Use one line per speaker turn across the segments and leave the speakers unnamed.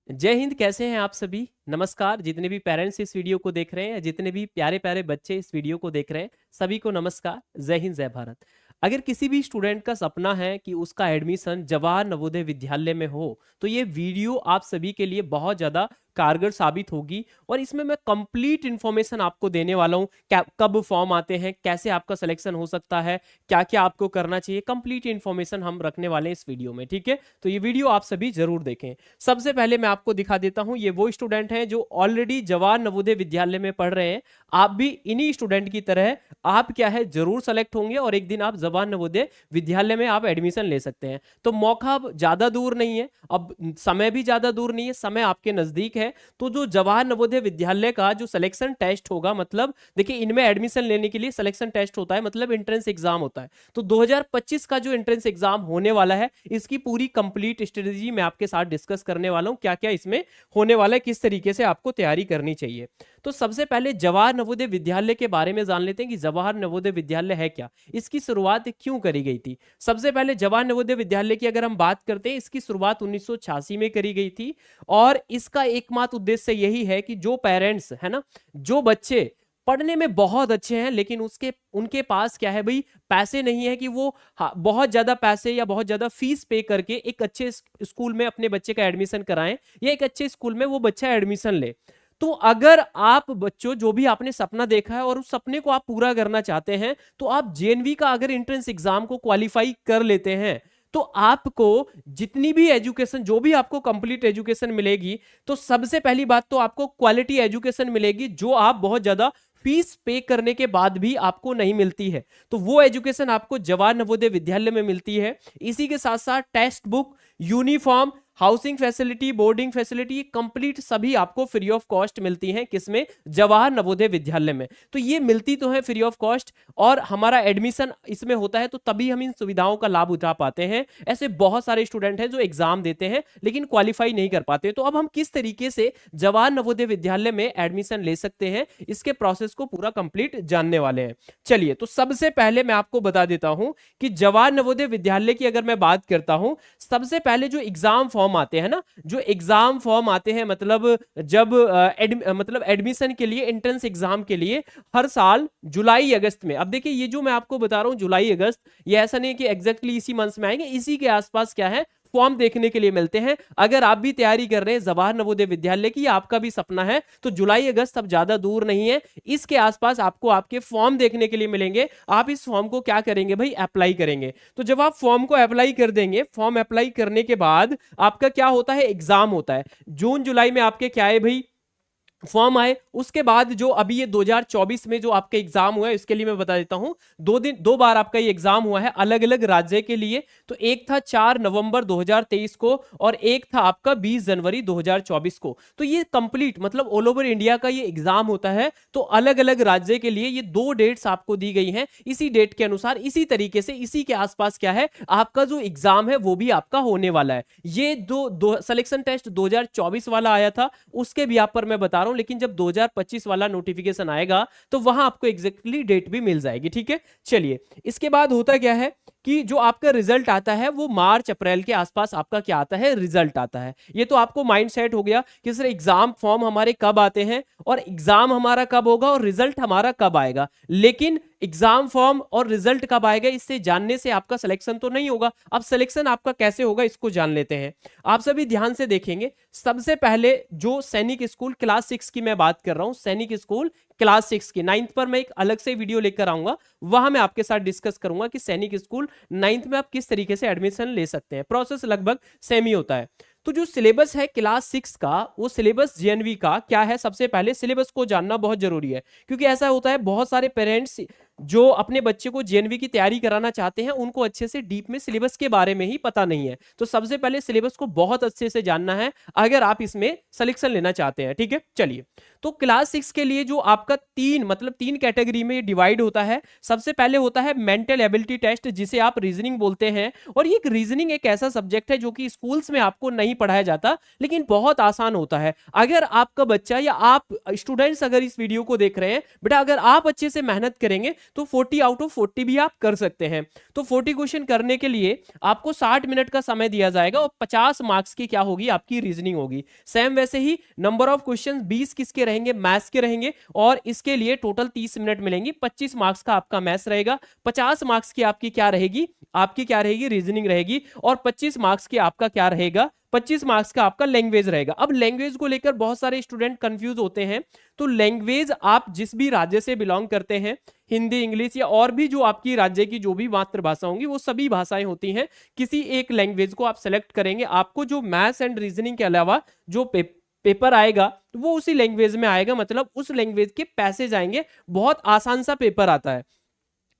जय हिंद। कैसे हैं आप सभी? नमस्कार। जितने भी पेरेंट्स इस वीडियो को देख रहे हैं, जितने भी प्यारे प्यारे बच्चे इस वीडियो को देख रहे हैं, सभी को नमस्कार। जय हिंद, जय भारत। अगर किसी भी स्टूडेंट का सपना है कि उसका एडमिशन जवाहर नवोदय विद्यालय में हो, तो ये वीडियो आप सभी के लिए बहुत ज़्यादा कारगर साबित होगी। और इसमें मैं कंप्लीट इन्फॉर्मेशन आपको देने वाला हूँ। कब फॉर्म आते हैं, कैसे आपका सिलेक्शन हो सकता है, क्या क्या आपको करना चाहिए, कंप्लीट इन्फॉर्मेशन हम रखने वाले हैं इस वीडियो में। ठीक है, तो ये वीडियो आप सभी जरूर देखें। सबसे पहले मैं आपको दिखा देता हूं, ये वो स्टूडेंट हैं जो ऑलरेडी जवाहर नवोदय विद्यालय में पढ़ रहे हैं। आप भी इन्हीं स्टूडेंट की तरह आप क्या है जरूर सेलेक्ट होंगे और एक दिन आप जवाहर नवोदय विद्यालय में आप एडमिशन ले सकते हैं। तो मौका अब ज्यादा दूर नहीं है, अब समय भी ज्यादा दूर नहीं है, समय आपके नजदीक है। तो जो जवाहर नवोदय विद्यालय का जो सिलेक्शन टेस्ट होगा, मतलब देखिए इनमें एडमिशन लेने के लिए सिलेक्शन टेस्ट होता है, मतलब एंट्रेंस एग्जाम होता है। तो 2025 का जो एंट्रेंस एग्जाम होने वाला है, इसकी पूरी कंप्लीट स्ट्रेटेजी मैं आपके साथ डिस्कस करने वाला हूं। क्या क्या इसमें होने वाला है, किस तरीके से आपको तैयारी करनी चाहिए। तो सबसे पहले जवाहर नवोदय विद्यालय के बारे में जान लेते हैं कि जवाहर नवोदय विद्यालय है क्या, इसकी शुरुआत क्यों करी गई थी। सबसे पहले जवाहर नवोदय विद्यालय की अगर हम बात करते हैं, इसकी शुरुआत 1986 में करी गई थी। और इसका एकमात्र उद्देश्य यही है कि जो पेरेंट्स है ना, जो बच्चे पढ़ने में बहुत अच्छे हैं लेकिन उसके उनके पास क्या है भाई, पैसे नहीं है कि वो बहुत ज्यादा पैसे या बहुत ज्यादा फीस पे करके एक अच्छे स्कूल में अपने बच्चे का एडमिशन कराएं या एक अच्छे स्कूल में वो बच्चा एडमिशन ले। तो अगर आप बच्चों जो भी आपने सपना देखा है और उस सपने को आप पूरा करना चाहते हैं, तो आप जेएनवी का अगर एंट्रेंस एग्जाम को क्वालिफाई कर लेते हैं, तो आपको जितनी भी एजुकेशन, जो भी आपको कंप्लीट एजुकेशन मिलेगी, तो सबसे पहली बात तो आपको क्वालिटी एजुकेशन मिलेगी, जो आप बहुत ज्यादा फीस पे करने के बाद भी आपको नहीं मिलती है। तो वो एजुकेशन आपको जवाहर नवोदय विद्यालय में मिलती है। इसी के साथ साथ text book, uniform, housing facility, boarding facility, complete सभी आपको फ्री ऑफ कॉस्ट मिलती हैं। किसमें? जवाहर नवोदय विद्यालय में। तो ये मिलती तो है फ्री ऑफ कॉस्ट, और हमारा एडमिशन इसमें होता है, तो तभी हम इन सुविधाओं का लाभ उठा पाते हैं। ऐसे बहुत सारे स्टूडेंट हैं जो एग्जाम देते हैं लेकिन क्वालिफाई नहीं कर पाते। तो अब हम किस तरीके से जवाहर नवोदय विद्यालय में एडमिशन ले सकते हैं, इसके प्रोसेस को पूरा कंप्लीट जानने वाले हैं। चलिए, तो सबसे पहले मैं आपको बता देता हूं कि जवाहर नवोदय विद्यालय की अगर मैं बात करता हूं, सबसे पहले जो एग्जाम फॉर्म आते हैं ना, जो एग्जाम फॉर्म आते हैं, मतलब जब मतलब एडमिशन के लिए, एंट्रेंस एग्जाम के लिए हर साल जुलाई अगस्त में। अब देखिए ये जो मैं आपको बता रहा हूं जुलाई अगस्त, ये ऐसा नहीं है कि एग्जैक्टली इसी मंथ में आएंगे, इसी के आसपास क्या है फॉर्म देखने के लिए मिलते हैं। अगर आप भी तैयारी कर रहे हैं जवाहर नवोदय विद्यालय की, आपका भी सपना है, तो जुलाई अगस्त अब ज्यादा दूर नहीं है, इसके आसपास आपको आपके फॉर्म देखने के लिए मिलेंगे। आप इस फॉर्म को क्या करेंगे भाई, अप्लाई करेंगे। तो जब आप फॉर्म को अप्लाई कर देंगे, फॉर्म अप्लाई करने के बाद आपका क्या होता है, एग्जाम होता है। जून जुलाई में आपके क्या है भाई, फॉर्म आए। उसके बाद जो अभी ये 2024 में जो आपका एग्जाम हुआ है, इसके लिए मैं बता देता हूं, दो बार आपका ये एग्जाम हुआ है अलग अलग राज्य के लिए। तो एक था 4 नवंबर 2023 को और एक था आपका 20 जनवरी 2024 को। तो ये कंप्लीट मतलब ऑल ओवर इंडिया का ये एग्जाम होता है। तो अलग अलग राज्य के लिए ये 2 डेट्स आपको दी गई हैं। इसी डेट के अनुसार, इसी तरीके से, इसी के आसपास क्या है, आपका जो एग्जाम है वो भी आपका होने वाला है। ये दो सिलेक्शन टेस्ट 2024 वाला आया था, उसके भी आप पर मैं बता रहा हूं, लेकिन जब 2025 वाला नोटिफिकेशन आएगा तो वहां आपको एग्जैक्टली डेट भी मिल जाएगी। ठीक है, चलिए, इसके बाद होता क्या है कि जो आपका रिजल्ट आता है वो मार्च अप्रैल के आसपास आपका क्या आता है, रिजल्ट आता है। ये तो आपको माइंड सेट हो गया कि सर एग्जाम फॉर्म हमारे कब आते हैं और एग्जाम हमारा कब होगा और रिजल्ट हमारा कब आएगा। लेकिन एग्जाम फॉर्म और रिजल्ट कब आएगा, इससे जानने से आपका सिलेक्शन तो नहीं होगा। अब सिलेक्शन आपका कैसे होगा, इसको जान लेते हैं। आप सभी ध्यान से देखेंगे। सबसे पहले जो सैनिक स्कूल क्लास 6 की मैं बात कर रहा हूं, सैनिक स्कूल क्लास 6 की, 9th पर मैं एक अलग से वीडियो लेकर आऊंगा, वहां मैं आपके साथ डिस्कस करूंगा कि सैनिक स्कूल 9th में आप किस तरीके से एडमिशन ले सकते हैं। प्रोसेस लगभग सेम ही होता है। तो जो सिलेबस है क्लास 6 का, वो सिलेबस जेएनवी का क्या है, सबसे पहले सिलेबस को जानना बहुत जरूरी है। क्योंकि ऐसा होता है बहुत सारे पेरेंट्स जो अपने बच्चे को जेएनवी की तैयारी कराना चाहते हैं, उनको अच्छे से डीप में सिलेबस के बारे में ही पता नहीं है। तो सबसे पहले सिलेबस को बहुत अच्छे से जानना है अगर आप इसमें सिलेक्शन लेना चाहते हैं। ठीक है, चलिए, तो क्लास 6 के लिए जो आपका तीन कैटेगरी में डिवाइड होता है। सबसे पहले होता है मेंटल एबिलिटी टेस्ट, जिसे आप रीजनिंग बोलते हैं। और ये रीजनिंग एक ऐसा सब्जेक्ट है जो कि स्कूल्स में आपको नहीं पढ़ाया जाता, लेकिन बहुत आसान होता है। अगर आपका बच्चा या आप स्टूडेंट्स अगर इस वीडियो को देख रहे हैं, बेटा अगर आप अच्छे से मेहनत करेंगे तो 40 आउट ऑफ 40 भी आप कर सकते हैं। तो 40 क्वेश्चन करने के लिए आपको 60 मिनट का समय दिया जाएगा और 50 मार्क्स की क्या होगी, आपकी रीजनिंग होगी। सेम वैसे ही नंबर ऑफ क्वेश्चन 20 किसके रहेंगे, मैथ्स के रहेंगे, और इसके लिए टोटल 30 मिनट मिलेंगी। 25 मार्क्स का आपका मैथ्स रहेगा, 50 मार्क्स की आपकी क्या रहेगी, रीजनिंग रहेगी, और 25 मार्क्स की आपका क्या रहेगा, 25 मार्क्स का आपका लैंग्वेज रहेगा। अब लैंग्वेज को लेकर बहुत सारे स्टूडेंट कंफ्यूज होते हैं। तो लैंग्वेज आप जिस भी राज्य से बिलोंग करते हैं, हिंदी, इंग्लिश या और भी जो आपकी राज्य की जो भी मातृभाषा होंगी, वो सभी भाषाएं होती हैं, किसी एक लैंग्वेज को आप सेलेक्ट करेंगे। आपको जो मैथ्स एंड रीजनिंग के अलावा जो पेपर आएगा वो उसी लैंग्वेज में आएगा, मतलब उस लैंग्वेज के पैसेज आएंगे। बहुत आसान सा पेपर आता है।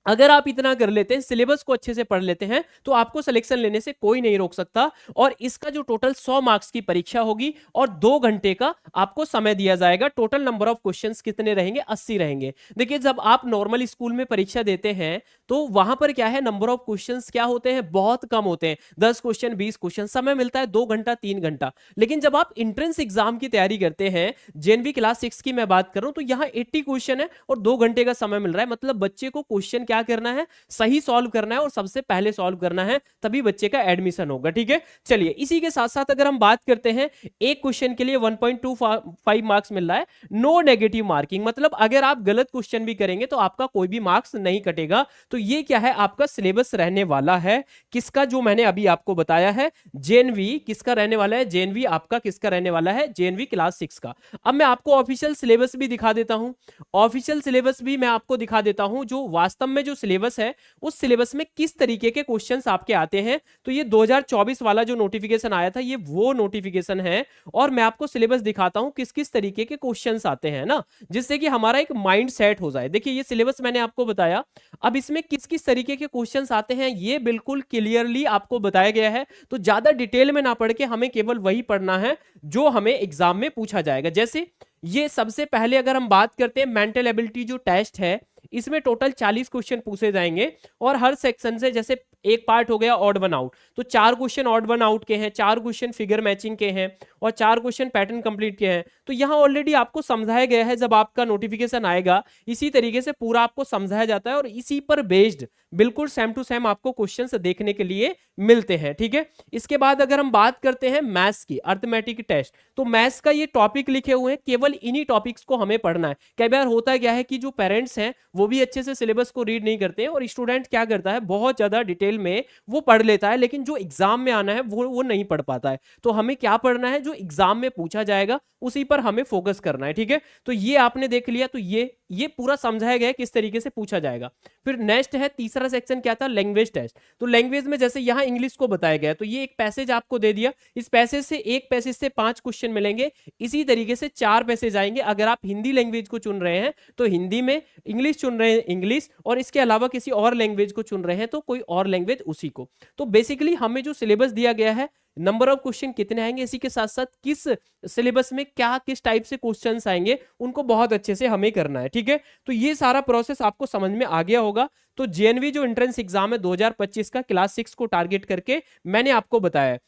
अगर आप इतना कर लेते हैं, सिलेबस को अच्छे से पढ़ लेते हैं, तो आपको सिलेक्शन लेने से कोई नहीं रोक सकता। और इसका जो टोटल 100 मार्क्स की परीक्षा होगी और 2 घंटे का आपको समय दिया जाएगा। टोटल नंबर ऑफ क्वेश्चंस कितने रहेंगे, 80 रहेंगे। देखिए, जब आप नॉर्मल स्कूल में परीक्षा देते हैं तो वहां पर क्या है, नंबर ऑफ क्वेश्चंस क्या होते हैं, बहुत कम होते हैं। 10 क्वेश्चन, 20 क्वेश्चन, समय मिलता है 2 घंटा 3 घंटा। लेकिन जब आप इंट्रेंस एग्जाम की तैयारी करते हैं, जेएनवी क्लास 6 की मैं बात कर रहा हूं, तो यहाँ 80 क्वेश्चन है और 2 घंटे का समय मिल रहा है। मतलब बच्चे को क्वेश्चन क्या करना है, सही सॉल्व करना है और सबसे पहले सॉल्व करना है, तभी बच्चे का एडमिशन होगा। ठीक है, चलिए इसी के साथ साथ अगर हम बात करते हैं, एक क्वेश्चन के लिए 1.25 मार्क्स मिल रहा है। नो नेगेटिव मार्किंग, मतलब अगर आप गलत क्वेश्चन भी करेंगे तो आपका कोई भी मार्क्स नहीं कटेगा। तो ये क्या है, आपका सिलेबस रहने वाला है किसका, जो मैंने अभी आपको बताया है, जेएनवी किसका रहने वाला है, जेएनवी आपका किसका रहने वाला है, जेएनवी क्लास 6 का। अब मैं आपको ऑफिशियल सिलेबस भी दिखा देता हूं, ऑफिशियल सिलेबस भी मैं आपको दिखा देता हूं, जो वास्तव में जो सिलेबस है उस सिलेबस में किस तरीके के क्वेश्चंस आपके आते हैं। तो ये 2024 वाला जो नोटिफिकेशन आया था, ये वो नोटिफिकेशन है, और मैं आपको सिलेबस दिखाता हूं किस किस तरीके के क्वेश्चंस आते हैं ना, जिससे कि हमारा एक माइंड सेट हो जाए। देखिए, ये सिलेबस मैंने आपको बताया, अब इसमें किस किस तरीके के क्वेश्चंस आते हैं ये बिल्कुल क्लियरली आपको बताया गया है। तो ज्यादा डिटेल में ना पढ़ के हमें केवल वही पढ़ना है जो हमें एग्जाम में पूछा जाएगा। जैसे ये सबसे पहले अगर हम बात करते हैं, मेंटल एबिलिटी जो टेस्ट है, इसमें टोटल 40 क्वेश्चन पूछे जाएंगे, और हर सेक्शन से, जैसे एक पार्ट हो गया ऑड वन आउट, तो 4 क्वेश्चन ऑड वन आउट के हैं, 4 क्वेश्चन फिगर मैचिंग के हैं, और 4 क्वेश्चन पैटर्न कंप्लीट के हैं। तो यहां ऑलरेडी आपको समझाया गया है, जब आपका नोटिफिकेशन आएगा इसी तरीके से पूरा आपको समझाया जाता है, और इसी पर बेस्ड बिल्कुल सेम टू सेम आपको क्वेश्चंस देखने के लिए मिलते हैं। ठीक है, इसके बाद अगर हम बात करते हैं मैथ्स की, अर्थमेटिक टेस्ट, तो मैथ्स का ये टॉपिक लिखे हुए हैं, केवल इन्हीं टॉपिक्स को हमें पढ़ना है। कई बार होता है क्या है कि जो पेरेंट्स हैं वो भी अच्छे से सिलेबस को रीड नहीं करते हैं, और स्टूडेंट क्या करता है, बहुत ज्यादा डिटेल में वो पढ़ लेता है, लेकिन जो एग्जाम में आना है वो नहीं पढ़ पाता है। तो हमें क्या पढ़ना है, जो एग्जाम में पूछा जाएगा उसी पर हमें फोकस करना है। ठीक है, तो ये आपने देख लिया, तो ये पूरा समझाया गया है किस तरीके से पूछा जाएगा। फिर नेक्स्ट है, तीसरा सेक्शन क्या था, लैंग्वेज टेस्ट। तो लैंग्वेज में जैसे यहाँ इंग्लिश को बताया गया है, तो ये एक पैसेज आपको दे दिया, इस पैसेज से, एक पैसेज से 5 क्वेश्चन मिलेंगे, इसी तरीके से 4 पैसेज आएंगे। अगर आप हिंदी लैंग्वेज को चुन रहे हैं तो हिंदी में, इंग्लिश चुन रहे हैं इंग्लिश, और इसके अलावा किसी और लैंग्वेज को चुन रहे हैं तो कोई और लैंग्वेज उसी को। तो बेसिकली हमें जो सिलेबस दिया गया है, नंबर ऑफ क्वेश्चन कितने आएंगे, इसी के साथ साथ किस सिलेबस में क्या किस टाइप से क्वेश्चंस आएंगे, उनको बहुत अच्छे से हमें करना है। ठीक है, तो ये सारा प्रोसेस आपको समझ में आ गया होगा। तो जेएनवी जो एंट्रेंस एग्जाम है 2025 का, क्लास 6 को टारगेट करके मैंने आपको बताया है।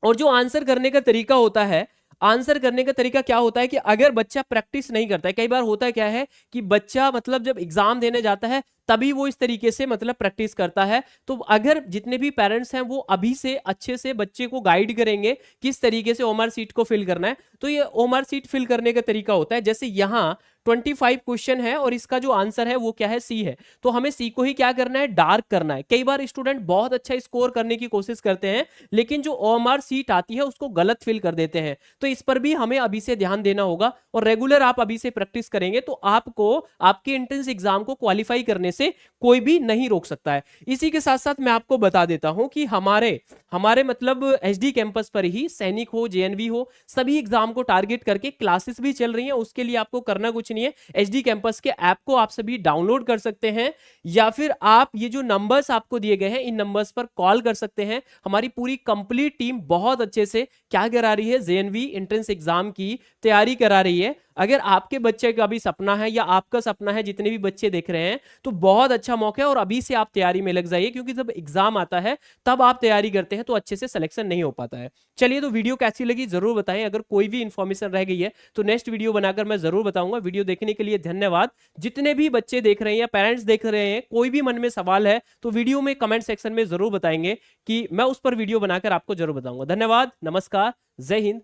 और जो आंसर करने का तरीका होता है, आंसर करने का तरीका क्या होता है कि अगर बच्चा प्रैक्टिस नहीं करता है, कई बार होता है क्या है कि बच्चा मतलब जब एग्जाम देने जाता है तभी वो इस तरीके से मतलब प्रैक्टिस करता है। तो अगर जितने भी पेरेंट्स हैं वो अभी से अच्छे से बच्चे को गाइड करेंगे किस तरीके से ओएमआर शीट को फिल करना है, तो ये ओएमआर शीट फिल करने का तरीका होता है। जैसे यहाँ 25 क्वेश्चन है और इसका जो आंसर है वो क्या है, सी है, तो हमें सी को ही क्या करना है, डार्क करना है। कई बार स्टूडेंट बहुत अच्छा स्कोर करने की कोशिश करते हैं, लेकिन जो ओएमआर शीट आती है उसको गलत फिल कर देते हैं। तो इस पर भी हमें अभी से ध्यान देना होगा, और रेगुलर आप अभी से प्रैक्टिस करेंगे तो आपको आपके एंट्रेंस एग्जाम को क्वालिफाई करने से कोई भी नहीं रोक सकता है। इसी के साथ साथ मैं आपको बता देता हूं कि हमारे मतलब एचडी कैंपस पर ही सैनिक हो, जेएनवी हो, सभी एग्जाम को टारगेट करके क्लासेस भी चल रही हैं। उसके लिए आपको करना कुछ नहीं है, एचडी कैंपस के ऐप को आप सभी डाउनलोड कर सकते हैं, या फिर आप ये जो नंबर्स आपको दिए गए हैं इन नंबर्स पर कॉल कर सकते हैं। हमारी पूरी कंप्लीट टीम बहुत अच्छे से क्या करा रही है, जेएनवी एंट्रेंस एग्जाम की तैयारी करा रही है। अगर आपके बच्चे का भी सपना है या आपका सपना है, जितने भी बच्चे देख रहे हैं, तो बहुत अच्छा मौका है और अभी से आप तैयारी में लग जाइए, क्योंकि जब एग्जाम आता है तब आप तैयारी करते हैं तो अच्छे से सिलेक्शन नहीं हो पाता है। चलिए, तो वीडियो कैसी लगी जरूर बताएं। अगर कोई भी इंफॉर्मेशन रह गई है तो नेक्स्ट वीडियो बनाकर मैं जरूर बताऊंगा। वीडियो देखने के लिए धन्यवाद। जितने भी बच्चे देख रहे हैं या पेरेंट्स देख रहे हैं, कोई भी मन में सवाल है तो वीडियो में कमेंट सेक्शन में जरूर बताएंगे कि मैं उस पर वीडियो बनाकर आपको जरूर बताऊंगा। धन्यवाद, नमस्कार, जय हिंद।